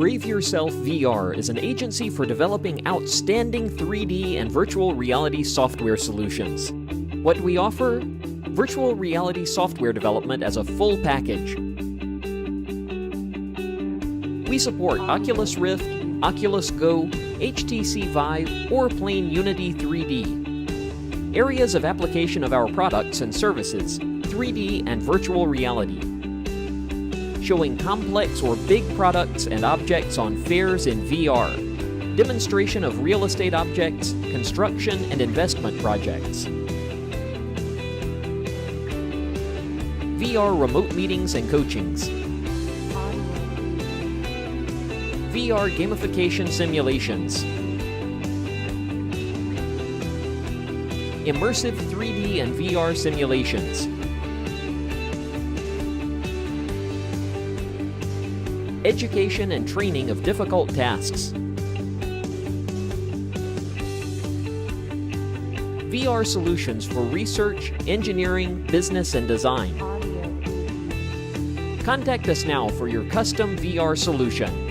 BraveYourself VR is an agency for developing outstanding 3D and virtual reality software solutions. What do we offer? Virtual reality software development as a full package. We support Oculus Rift, Oculus Go, HTC Vive, or plain Unity 3D. Areas of application of our products and services: 3D and virtual reality. Showing complex or big products and objects on fairs in VR. Demonstration of real estate objects, construction and investment projects. VR remote meetings and coachings. VR gamification simulations. Immersive 3D and VR simulations. Education and training of difficult tasks. VR solutions for research, engineering, business, and design. Contact us now for your custom VR solution.